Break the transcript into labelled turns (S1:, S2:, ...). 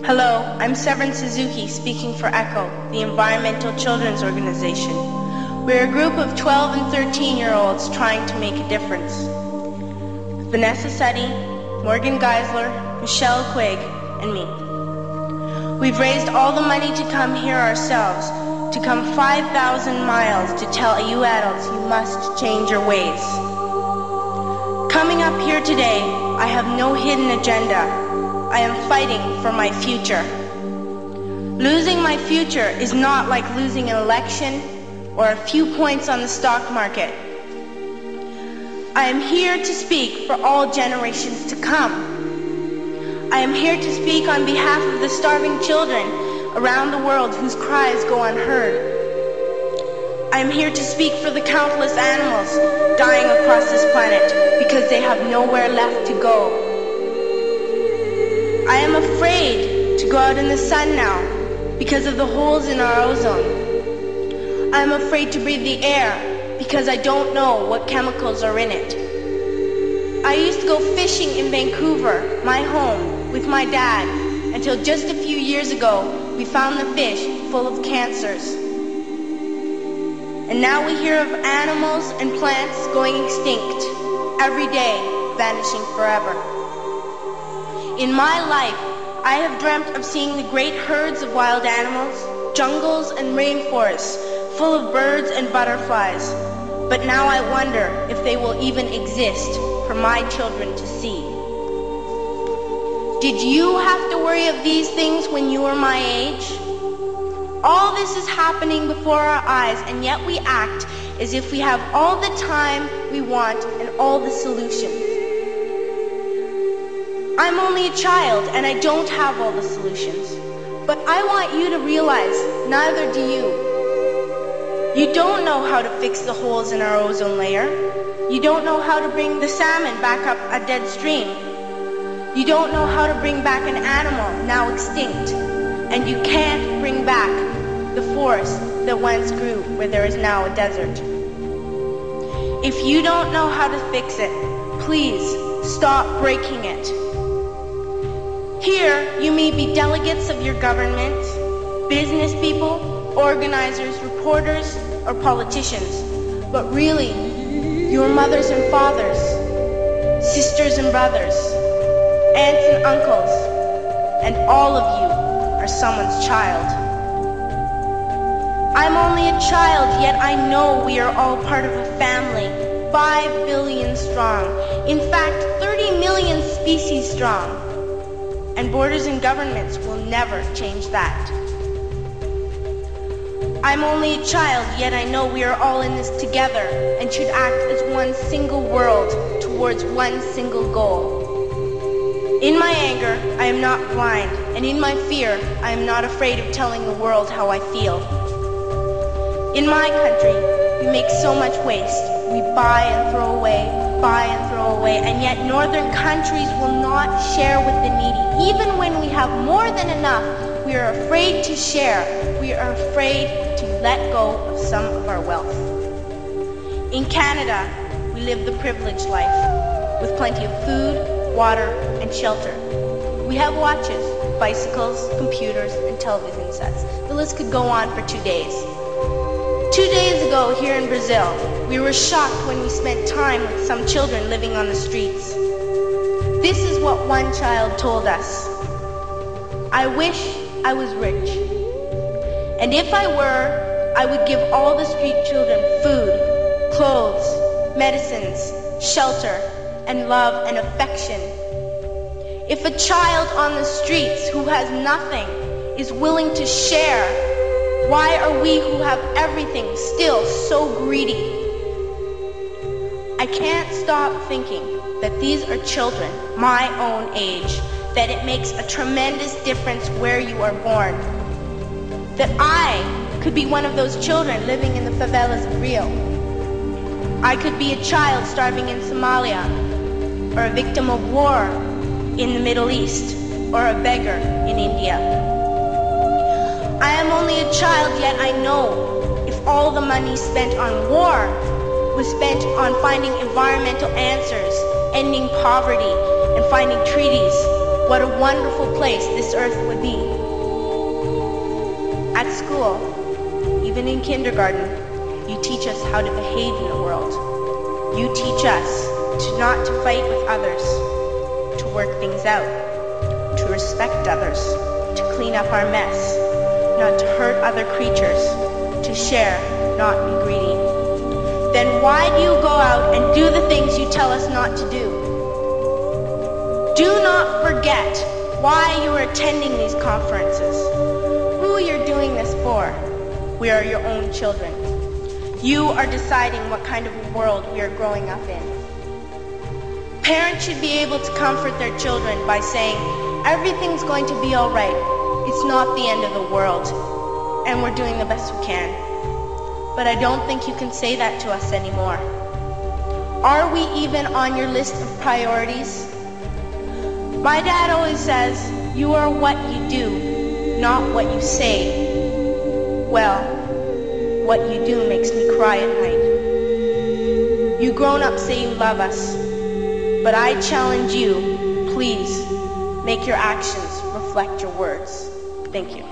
S1: Hello, I'm Severin Suzuki speaking for ECHO, the Environmental Children's Organization. We're a group of 12 and 13-year-olds trying to make a difference. Vanessa Suddy, Morgan Geisler, Michelle Quigg, and me. We've raised all the money to come here ourselves, to come 5,000 miles to tell you adults you must change your ways. Coming up here today, I have no hidden agenda. I am fighting for my future. Losing my future is not like losing an election or a few points on the stock market. I am here to speak for all generations to come. I am here to speak on behalf of the starving children around the world whose cries go unheard. I am here to speak for the countless animals dying across this planet because they have nowhere left to go. I am afraid to go out in the sun now because of the holes in our ozone. I am afraid to breathe the air because I don't know what chemicals are in it. I used to go fishing in Vancouver, my home, with my dad, until just a few years ago we found the fish full of cancers. And now we hear of animals and plants going extinct, every day vanishing forever. In my life, I have dreamt of seeing the great herds of wild animals, jungles and rainforests full of birds and butterflies. But now I wonder if they will even exist for my children to see. Did you have to worry of these things when you were my age? All this is happening before our eyes, and yet we act as if we have all the time we want and all the solutions. I'm only a child and I don't have all the solutions. But I want you to realize neither do you. You don't know how to fix the holes in our ozone layer. You don't know how to bring the salmon back up a dead stream. You don't know how to bring back an animal now extinct. And you can't bring back the forest that once grew where there is now a desert. If you don't know how to fix it, please stop breaking it. Here, you may be delegates of your government, business people, organizers, reporters, or politicians, but really, your mothers and fathers, sisters and brothers, aunts and uncles, and all of you are someone's child. I'm only a child, yet I know we are all part of a family, 5 billion strong, in fact, 30 million species strong. And borders and governments will never change that. I'm only a child, yet I know we are all in this together and should act as one single world towards one single goal. In my anger, I am not blind, and in my fear, I am not afraid of telling the world how I feel. In my country, we make so much waste. We buy and throw away, and yet northern countries will not share with the needy. Even when we have more than enough, we are afraid to share. We are afraid to let go of some of our wealth. In Canada, we live the privileged life, with plenty of food, water, and shelter. We have watches, bicycles, computers, and television sets. The list could go on for 2 days. 2 days ago, here in Brazil, we were shocked when we spent time with some children living on the streets. This is what one child told us. I wish I was rich. And if I were, I would give all the street children food, clothes, medicines, shelter, and love and affection. If a child on the streets who has nothing is willing to share, why are we who have everything still so greedy? I can't stop thinking that these are children my own age, that it makes a tremendous difference where you are born. That I could be one of those children living in the favelas of Rio. I could be a child starving in Somalia, or a victim of war in the Middle East, or a beggar in India. I am only a child, yet I know if all the money spent on war was spent on finding environmental answers, ending poverty, and finding treaties, what a wonderful place this earth would be. At school, even in kindergarten, you teach us how to behave in the world. You teach us not to fight with others, to work things out, to respect others, to clean up our mess, not to hurt other creatures, to share, not be greedy. Then why do you go out and do the things you tell us not to do? Do not forget why you are attending these conferences, who you're doing this for. We are your own children. You are deciding what kind of a world we are growing up in. Parents should be able to comfort their children by saying, everything's going to be all right. It's not the end of the world, and we're doing the best we can. But I don't think you can say that to us anymore. Are we even on your list of priorities? My dad always says, you are what you do, not what you say. Well, what you do makes me cry at night. You grown-ups say you love us, but I challenge you, please, make your actions reflect your words. Thank you.